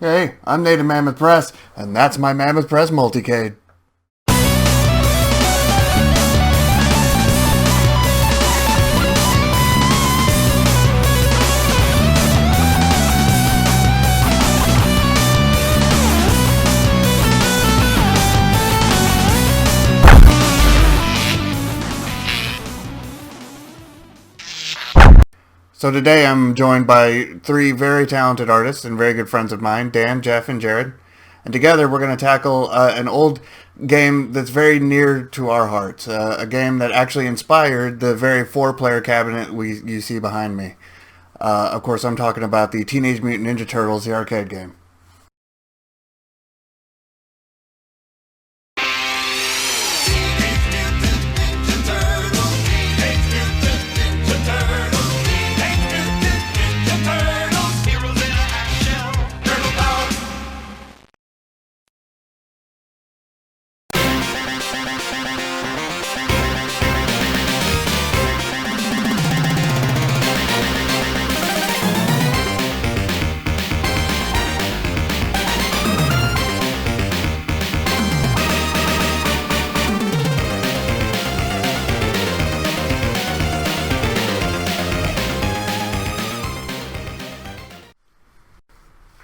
Hey, I'm Native Mammoth Press, and that's my Mammoth Press Multicade. So today I'm joined by three very talented artists and very good friends of mine, Dan, Jeff, and Jared. And together we're going to tackle an old game that's very near to our hearts. A game that actually inspired the very four-player cabinet you see behind me. Of course, I'm talking about the Teenage Mutant Ninja Turtles, the arcade game.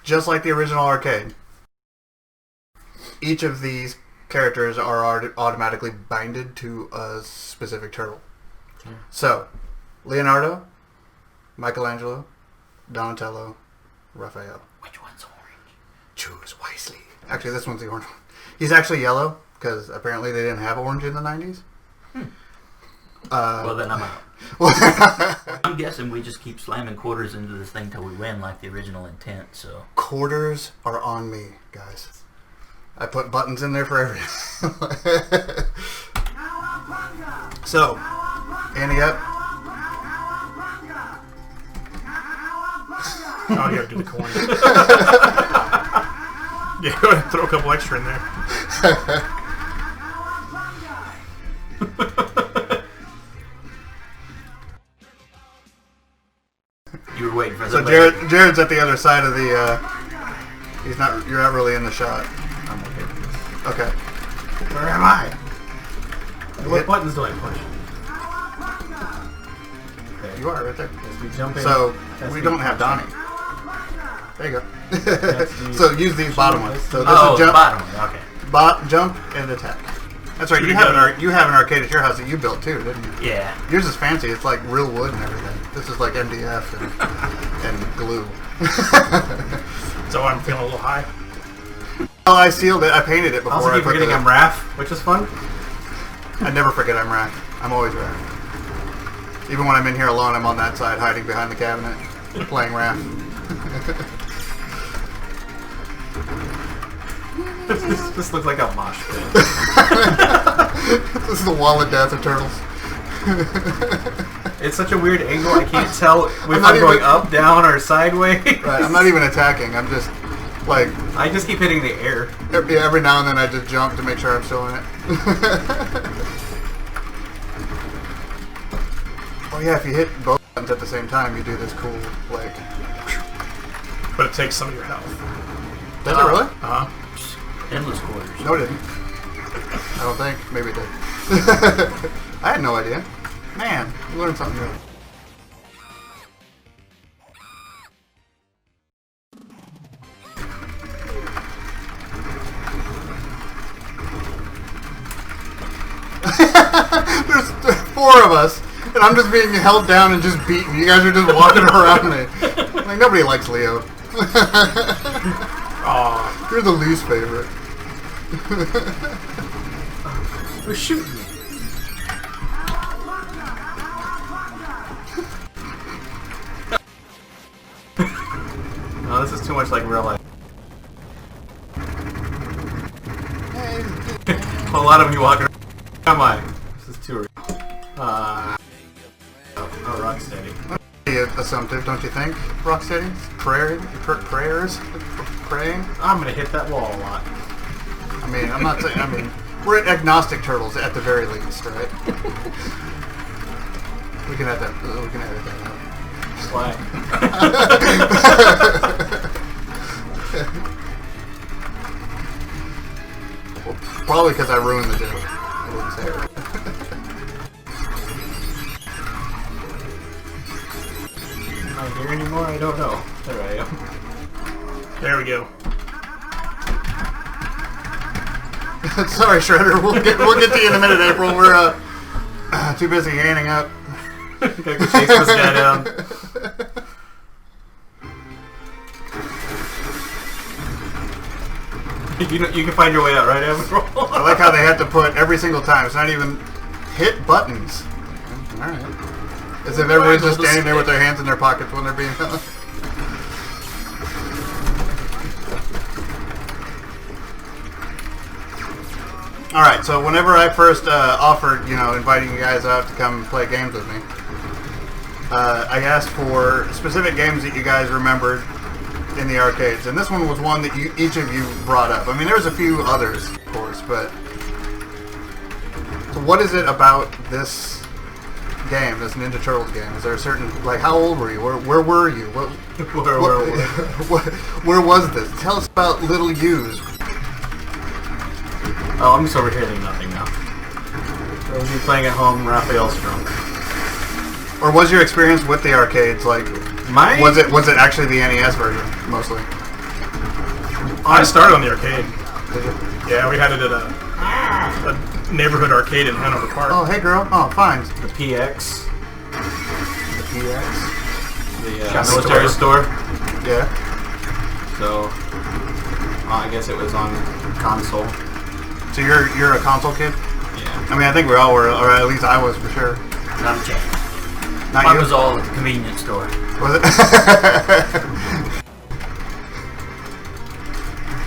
Just like the original arcade, each of these characters are automatically binded to a specific turtle. Yeah. So, Leonardo, Michelangelo, Donatello, Raphael. Which one's orange? Choose wisely. Actually, this one's the orange one. He's actually yellow, because apparently they didn't have orange in the 90s. Well, then I'm out. I'm guessing we just keep slamming quarters into this thing till we win, like the original intent. So quarters are on me, guys. I put buttons in there for everything. So, Annie up. Oh, you have to do the coin. Yeah, go ahead and throw a couple extra in there. you were waiting for so Jared's at the other side of the. You're not really in the shot. I'm okay with this. Okay. Where am I? What buttons do I push? Okay. You are right there. As we jump in. So we don't have Donnie. There you go. So use these bottom ones. So this is jump. Bottom one. Okay. Jump and attack. That's right. You have an arcade at your house that you built too, didn't you? Yeah. Yours is fancy. It's like real wood and everything. This is like MDF and glue. So I'm feeling a little high. Oh, I sealed it. I painted it before. I also keep forgetting I'm Raph, which is fun. I never forget I'm Raph. I'm always Raph. Even when I'm in here alone, I'm on that side, hiding behind the cabinet, playing Raph. This looks like a mosh pit. This is the wall of death of turtles. It's such a weird angle. I can't tell if I'm going up, down, or sideways. Right. I'm not even attacking. I'm just like. I just keep hitting the air. Every now and then I just jump to make sure I'm still in it. Oh yeah, if you hit both buttons at the same time, you do this cool like. But it takes some of your health. Does it really? Uh-huh. Endless quarters. No, it didn't. I don't think. Maybe it did. I had no idea. Man, you learned something new. There's four of us, and I'm just being held down and just beaten. You guys are just walking around me. Like, nobody likes Leo. Aw. You're the least favorite. Who's shooting me? Oh, this is too much like real life. A lot of you walking around. Am I? This is too real. Rocksteady. Assumptive, don't you think? Rocksteady? Prayers? Praying? I'm gonna hit that wall a lot. I mean, I'm not saying, we're agnostic turtles at the very least, right? We can edit that out. Why? Well, probably because I ruined the joke. I wouldn't say it. Am I here anymore? I don't know. There I am. There we go. Sorry, Shredder. We'll get to you in a minute, April. We're too busy handing up. Gotta go chase this guy down. You can find your way out, right, April? I like how they had to put every single time. It's not even hit buttons. All right. As if everybody's just standing there with their hands in their pockets when they're being done. All right. So whenever I first offered, inviting you guys out to come play games with me, I asked for specific games that you guys remembered in the arcades, and this one was one that each of you brought up. I mean, there's a few others, of course, but so what is it about this game, this Ninja Turtles game? Is there a certain, like, how old were you? Where were you? Where was this? Tell us about Little U's. Oh, I'm just over here doing nothing now. So I'll be playing at home. Raphael's drunk. Or was your experience with the arcades like? Was it actually the NES version mostly? I started on the arcade. Did you? Yeah, we had it at a neighborhood arcade in Hanover Park. Oh, hey girl. Oh, fine. The PX. The PX. The military store. Yeah. So, I guess it was on console. So you're a console kid? Yeah. I mean, I think we all were, or at least I was for sure. Not a chance. Not Mine you? was all at the convenience store. Was it?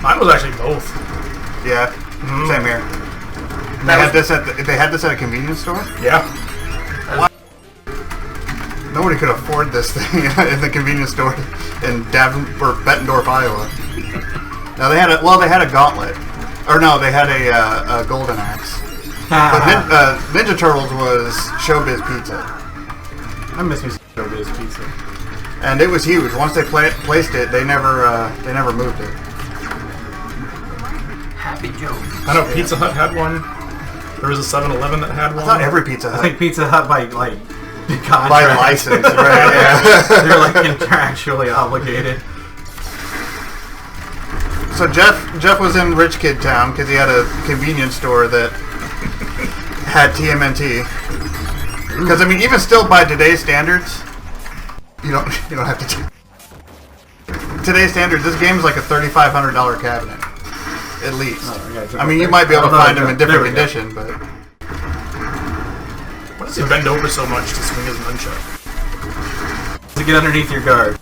Mine was actually both. Yeah. Mm-hmm. Same here. They had this at a convenience store? Yeah. Nobody could afford this thing in the convenience store in Bettendorf, Iowa. Now they had a gauntlet, or no, they had a golden axe. But Ninja Turtles was Showbiz Pizza. I miss me some Showbiz Pizza. And it was huge. Once they placed it, they never moved it. Happy Joe. I know Pizza Hut had one. There was a 7-Eleven that had one. I thought every Pizza Hut. I think Pizza Hut by contract. By license, right? Yeah. They're like contractually obligated. So Jeff was in Rich Kid Town because he had a convenience store that had TMNT. Because I mean, even still by today's standards, you don't have to. Today's standards, this game's like a $3,500 cabinet, at least. Oh, I mean, you might be able to find them in different condition, but. What does he bend over so much to swing his nunchuck? To get underneath your guard.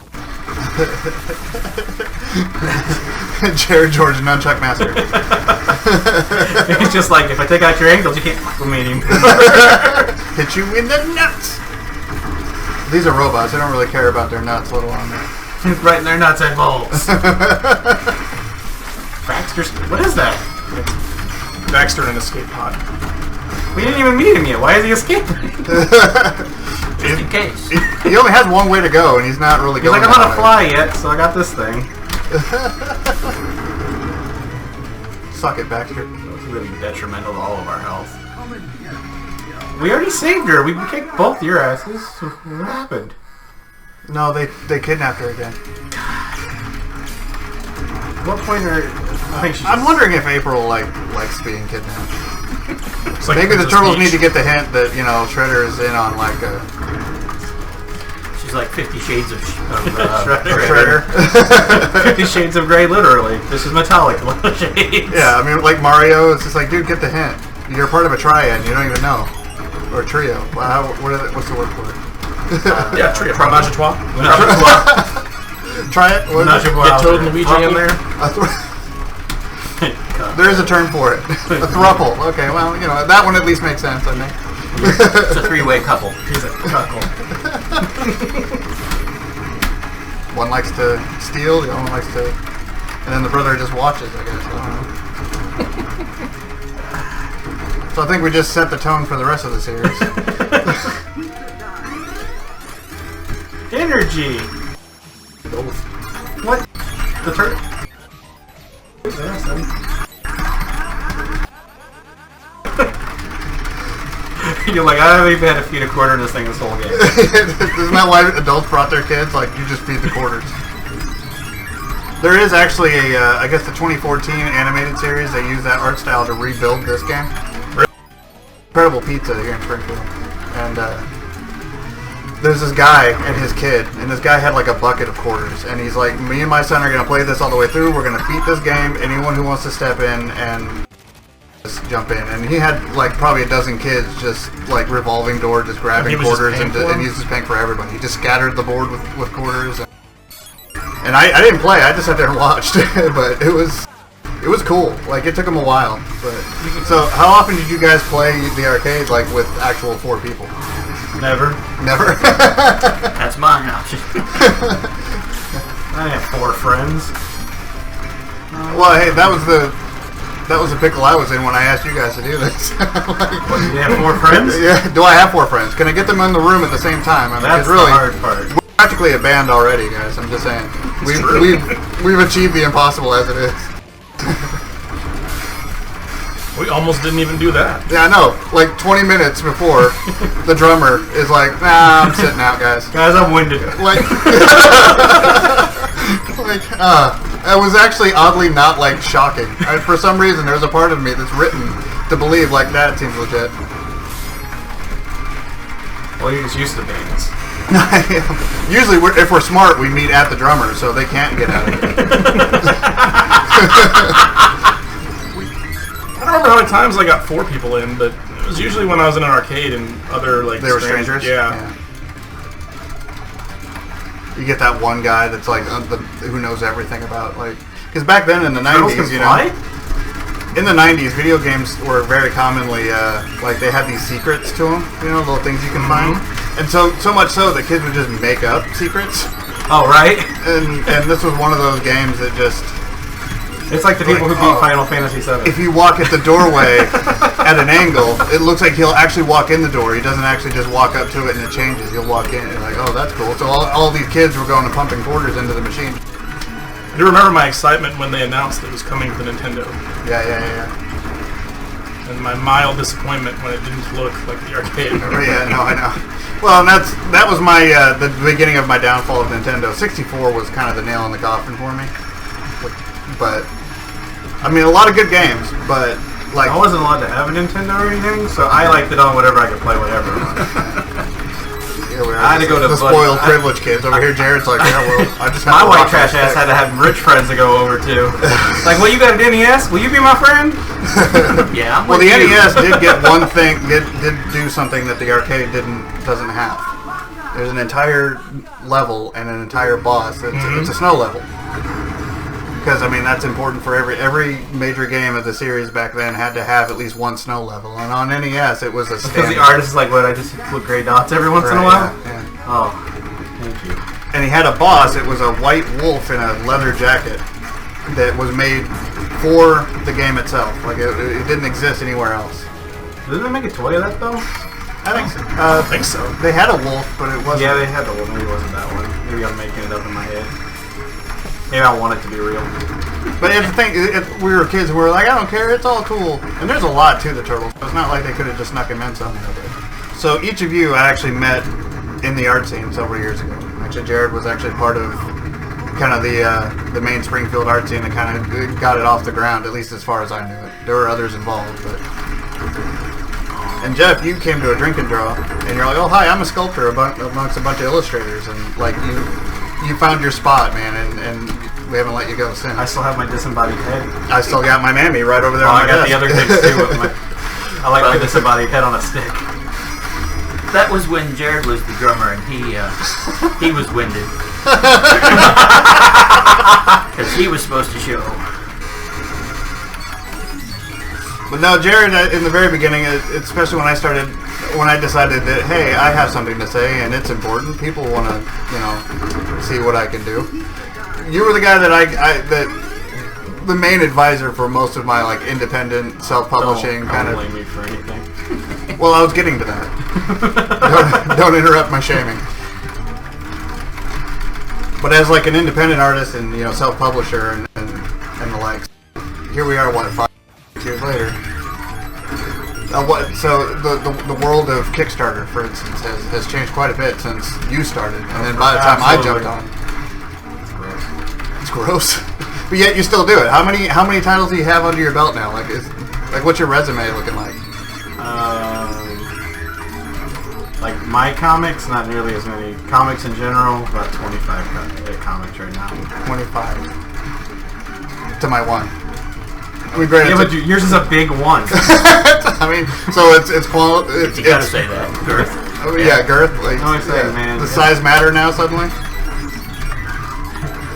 Jared George Nunchuck Master. It's just like, if I take out your ankles, you can't fuck with me anymore. Hit you in the nuts! These are robots. They don't really care about their nuts, let alone that. Right in their nuts and balls. Baxter, what is that? Baxter in an escape pod. We didn't even meet him yet. Why is he escaping? Just in case. He only has one way to go, and he's not really He's going like, I'm that not a fly yet, so I got this thing. Suck it, Baxter. It's really detrimental to all of our health. We already saved her. We kicked both your asses. So what happened? No, they kidnapped her again. At what point are... I'm wondering if April likes being kidnapped. Like maybe the turtles need to get the hint that Shredder is in on like a. She's like 50 Shades of Shredder. 50 Shades of Grey, literally. This is metallic shades. Yeah, I mean, like Mario, it's just like, dude, get the hint. You're part of a triad, you don't even know, or a trio. What's the word for it? Yeah, trio. Fromage à trois. Try it. Get Toad and Luigi in there. There is a term for it. A thruple. Okay, well, that one at least makes sense, I think. It's a three-way couple. He's a couple. One likes to steal, the other one likes to... And then the brother just watches, I guess. I don't know. So I think we just set the tone for the rest of the series. Energy! What? The turtle? You're like, I haven't even had to feed a quarter in this thing this whole game. Isn't that why adults brought their kids? Like, you just feed the quarters. There is actually a, I guess the 2014 animated series, they use that art style to rebuild this game. Incredible Pizza here in Springfield. And there's this guy and his kid, and this guy had like a bucket of quarters, and he's like, me and my son are going to play this all the way through, we're going to beat this game, anyone who wants to step in and just jump in. And he had like probably a dozen kids just like revolving door, just grabbing quarters, and he was just paying for everybody. He just scattered the board with quarters. And I didn't play, I just sat there and watched, but it was cool. Like, it took him a while. But so, how often did you guys play the arcade, like, with actual 4 people? Never. Never? That's my option. I have 4 friends. Well, hey, that was the pickle I was in when I asked you guys to do this. Like, what, do you have 4 friends? Yeah, do I have 4 friends? Can I get them in the room at the same time? I mean, that's really, the hard part. We're practically a band already, guys, I'm just saying. We've achieved the impossible as it is. We almost didn't even do that. Yeah, I know. Like 20 minutes before, the drummer is like, "Nah, I'm sitting out, guys." Guys, I'm winded. Like, it was actually oddly not like shocking. For some reason, there's a part of me that's written to believe like that seems legit. Well, you're just used to bands. Usually, if we're smart, we meet at the drummer, so they can't get out of it. I don't remember how many times I got 4 people in, but it was usually when I was in an arcade and other like they were strangers. Yeah. You get that one guy that's like who knows everything about like because back then in the 90s, you know, in the 90s, video games were very commonly like they had these secrets to them, you know, little things you can find, and so much so that kids would just make up secrets. Oh, right. And this was one of those games that just. It's like the people who beat Final Fantasy VII. If you walk at the doorway at an angle, it looks like he'll actually walk in the door. He doesn't actually just walk up to it and it changes. He'll walk in and you're like, oh, that's cool. So all these kids were going and pumping quarters into the machine. I do remember my excitement when they announced it was coming to Nintendo. Yeah. And my mild disappointment when it didn't look like the arcade. Yeah, no, I know. Well, and that was my the beginning of my downfall of Nintendo. 64 was kind of the nail in the coffin for me. But I mean, a lot of good games, but like I wasn't allowed to have a Nintendo or anything, so I liked it on whatever I could play whatever. I had to go to the spoiled privileged kids over here. Jared's like, yeah, well, I just have my white trash ass had to have rich friends to go over to. Like, well, you got an NES? Will you be my friend? Yeah. Well, the NES did get one thing, did do something that the arcade doesn't have. There's an entire level and an entire boss. It's a snow level. Because, I mean, that's important for every major game of the series back then had to have at least one snow level. And on NES, it was a standard. Because the artist is like, what, I just put gray dots every once in a while? Yeah. Oh, thank you. And he had a boss. It was a white wolf in a leather jacket that was made for the game itself. Like, it didn't exist anywhere else. Didn't they make a toy of that, though? I think so. I think so. They had a wolf, but it wasn't. Yeah, they had the wolf. Maybe it wasn't that one. Maybe I'm making it up in my head. Maybe I want it to be real. But if we were kids and we were like, I don't care, it's all cool. And there's a lot to the Turtles. It's not like they could have just snuck him in something. So each of you I actually met in the art scene several years ago. Actually, Jared was actually part of kind of the main Springfield art scene that kind of got it off the ground, at least as far as I knew it. There were others involved, but. And Jeff, you came to a drink and draw, and you're like, oh hi, I'm a sculptor amongst a bunch of illustrators, and like you found your spot, man, and we haven't let you go since. I still have my disembodied head. I still got my mammy right over there on I my got desk. the other things too. I like my disembodied head on a stick. That was when Jared was the drummer and he was winded. Because he was supposed to show. But no, Jared, in the very beginning, especially when I decided that, hey, I have something to say and it's important. People want to, see what I can do. You were the guy that the main advisor for most of my like independent self-publishing kind of. Don't blame me for anything. Well, I was getting to that. don't interrupt my shaming. But as like an independent artist and self-publisher and the likes, here we are, what, 5 years later. So the world of Kickstarter, for instance, has changed quite a bit since you started, and then by the time I jumped on, it's gross. But yet you still do it. How many titles do you have under your belt now? Like what's your resume looking like? Like my comics, not nearly as many. Comics in general, about 25 comics right now. 25 to my one. I mean, granted, yeah, but yours is a big one. I mean, so it's you gotta say that girth. Oh yeah, girth. Like, man. The size matter now suddenly.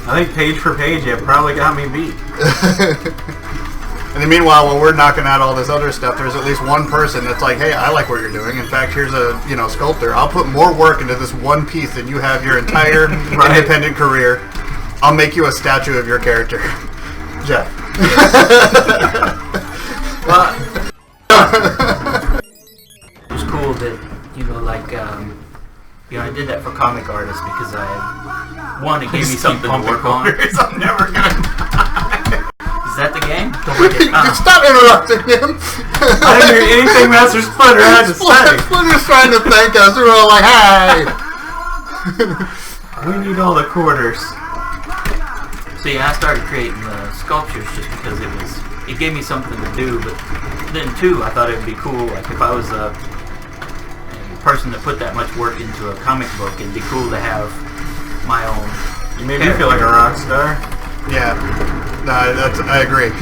I think page for page, it probably got me beat. And then meanwhile, while we're knocking out all this other stuff, there's at least one person that's like, "Hey, I like what you're doing. In fact, here's a sculptor. I'll put more work into this one piece than you have your entire independent career. I'll make you a statue of your character." Jeff. Well, it was cool that I did that for comic artists because it gave me something to work on. I'm never gonna. Is that the game? Don't make it. Stop interrupting him. I didn't hear anything Master Splinter had to say. Splinter's trying to thank us. We're all like, "Hey." We need all the quarters. So yeah, I started creating sculptures just because it gave me something to do. But then too, I thought it would be cool. Like if I was a person that put that much work into a comic book, it'd be cool to have my own. You made me feel like a rock star. Yeah, no, I agree.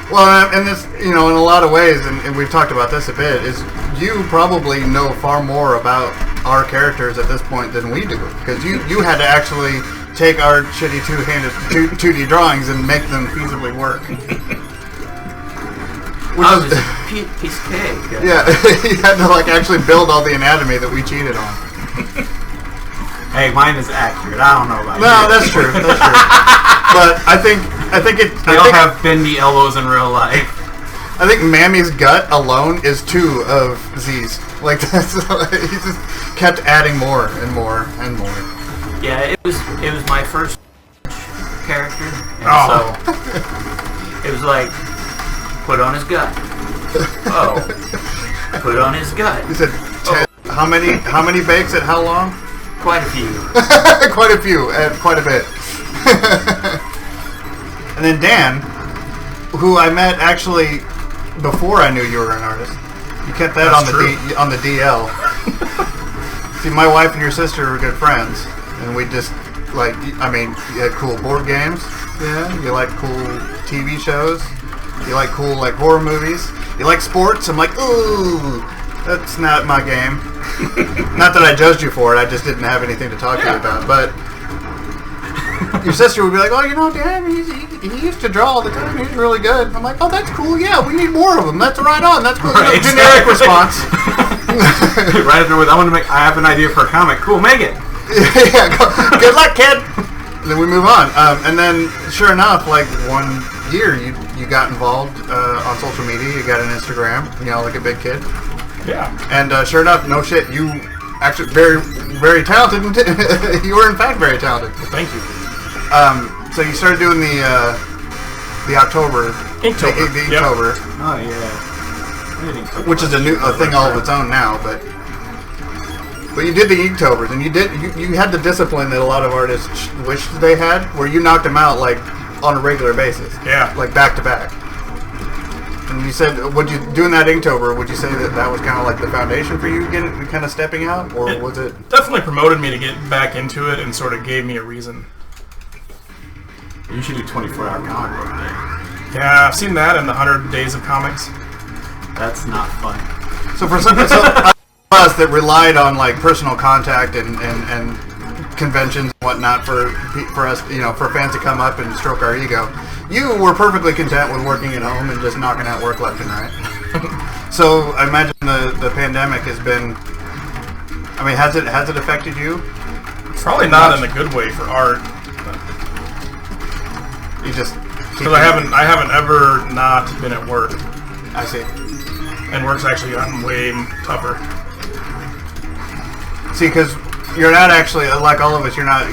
Well, and this, in a lot of ways, and we've talked about this a bit, is you probably know far more about our characters at this point than we do, because you had to actually take our shitty 2D drawings and make them feasibly work. Which is a piece of cake. Yeah, you had to actually build all the anatomy that we cheated on. Hey, mine is accurate. I don't know about you. No, that's true. That's true. But I think they all have bendy elbows in real life. I think Mammy's gut alone is 2 of Z's. He just kept adding more and more and more. Yeah, it was my first character, and so it was like put on his gut. Oh, put on his gut. You said 10. Oh. How many bakes at how long? Quite a few. Quite a few, and quite a bit. And then Dan, who I met actually before I knew you were an artist. You kept that on the DL. See, my wife and your sister were good friends, and we just you had cool board games. Yeah, you like cool TV shows. You like cool horror movies. You like sports. I'm like, ooh, that's not my game. Not that I judged you for it. I just didn't have anything to talk to you about. But your sister would be like, "Oh, Dan, he used to draw all the time. He's really good." I'm like, "Oh, that's cool. Yeah, we need more of them. That's right on. That's cool." Right, generic response. Right after I have an idea for a comic. Cool, make it. Yeah, good luck, kid. And then we move on. And then, sure enough, one year you got involved on social media. You got an Instagram. Like a big kid. Yeah. And sure enough, no shit, you actually very, very talented. You were in fact very talented. Well, thank you. So you started doing the October, Inktober. the Inktober. Oh yeah. Which is a thing all of its own now, but you did the Inktovers, and you had the discipline that a lot of artists wished they had, where you knocked them out on a regular basis. Yeah. Back to back. And you said, doing that Inktober, would you say that was kind of the foundation for you getting kind of stepping out, or was it? Definitely promoted me to get back into it and sort of gave me a reason. You should do 24-hour comic book day. Yeah, I've seen that in the 100 Days of Comics. That's not fun. So for some us that relied on personal contact and conventions and whatnot for us, for fans to come up and stroke our ego, you were perfectly content with working at home and just knocking out work left and right. So I imagine the pandemic has been. I mean, has it affected you? Probably not in a good way for art. You just because I haven't ever not been at work. I see. And work's actually gotten way tougher. See, because you're not actually like all of us. You're not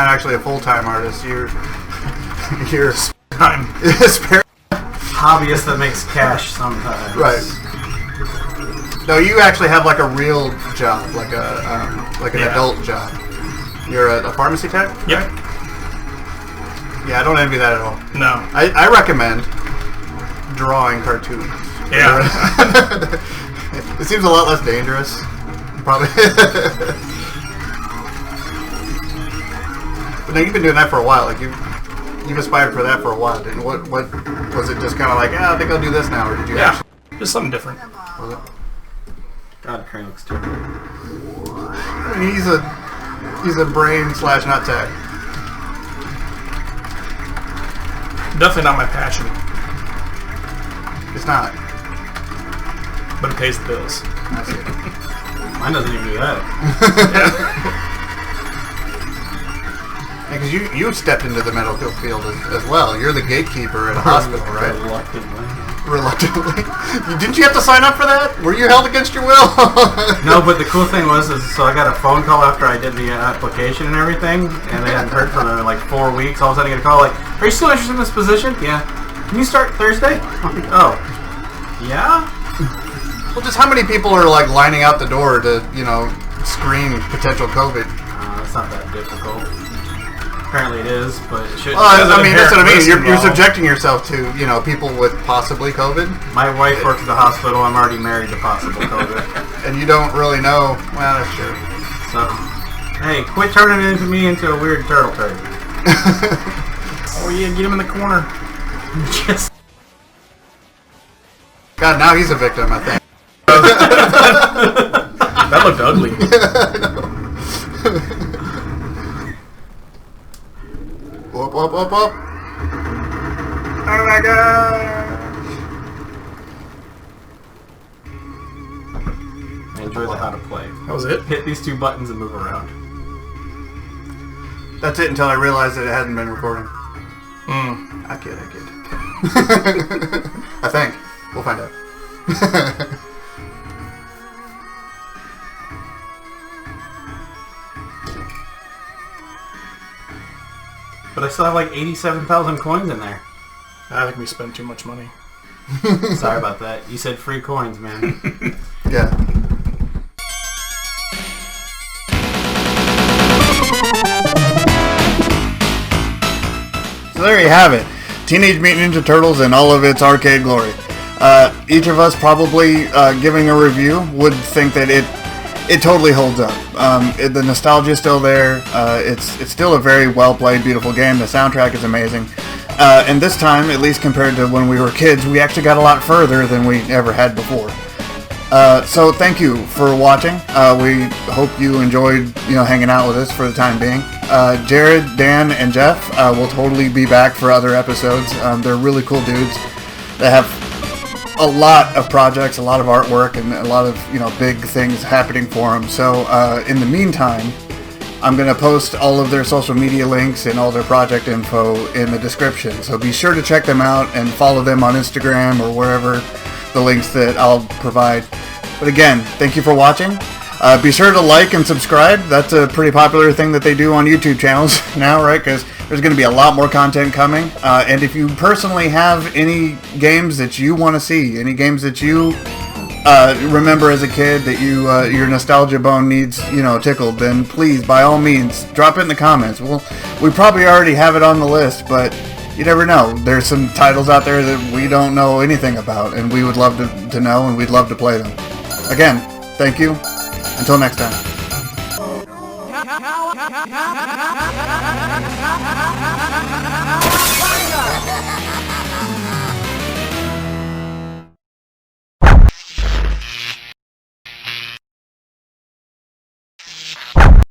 actually a full-time artist. You're Time. Spare. Hobbyist that makes cash sometimes. Right. No, you actually have like a real job, like an adult job. You're a pharmacy tech? Yep. Yeah, I don't envy that at all. No. I recommend drawing cartoons. Yeah. It seems a lot less dangerous. Probably. But now you've been doing that for a while. Like you've aspired for that for a while. Didn't what was it? Just kind of like, I think I'll do this now, or did you? Yeah. Just something different. Was it? God, Crane looks terrible. I mean, he's a brain / nut tech. Definitely not my passion, It's not. but it pays the bills. I see. Mine doesn't even do that. Because you stepped into the medical field as well. You're the gatekeeper at a hospital, right? Reluctantly. Didn't you have to sign up for that? Were you held against your will? No, but the cool thing was, so I got a phone call after I did the application and everything, and they hadn't heard from them in like 4 weeks. All of a sudden I get a call like, are you still interested in this position? Yeah. Can you start Thursday? I'm like, oh. Yeah? Well, just how many people are like lining out the door to, screen potential COVID? It's not that difficult. Apparently it is, but it shouldn't. Well, I mean, that's what I mean. risk You're involved. subjecting yourself to, people with possibly COVID, My wife works at the hospital. I'm already married to possible COVID. and you don't really know. Well, that's true. So, hey, quit turning me into a weird turtle turd. Oh yeah, get him in the corner. Just God, now he's a victim, I think. That looked ugly. Whoop, whoop, whoop, whoop. Oh my god! I enjoy the how to play. That was it. Hit these 2 buttons and move around. That's it until I realized that it hadn't been recording. I kid. I think. We'll find out. But I still have like 87,000 coins in there. I think we spent too much money. Sorry about that. You said free coins, man. Yeah. So there you have it. Teenage Mutant Ninja Turtles in all of its arcade glory. Each of us probably giving a review would think that it totally holds up. The nostalgia is still there. It's still a very well played, beautiful game. The soundtrack is amazing. And this time, at least compared to when we were kids, we actually got a lot further than we ever had before. So thank you for watching. We hope you enjoyed, hanging out with us for the time being. Jared, Dan, and Jeff will totally be back for other episodes. They're really cool dudes. They have a lot of projects, a lot of artwork, and a lot of big things happening for them. So in the meantime, I'm going to post all of their social media links and all their project info in the description. So be sure to check them out and follow them on Instagram or wherever the links that I'll provide. But again, thank you for watching. Be sure to like and subscribe. That's a pretty popular thing that they do on YouTube channels now, right? Because there's going to be a lot more content coming. And if you personally have any games that you want to see, any games that you remember as a kid that your nostalgia bone needs, tickled, then please, by all means, drop it in the comments. We probably already have it on the list, but you never know. There's some titles out there that we don't know anything about, and we would love to know, and we'd love to play them. Again, thank you. Until next time.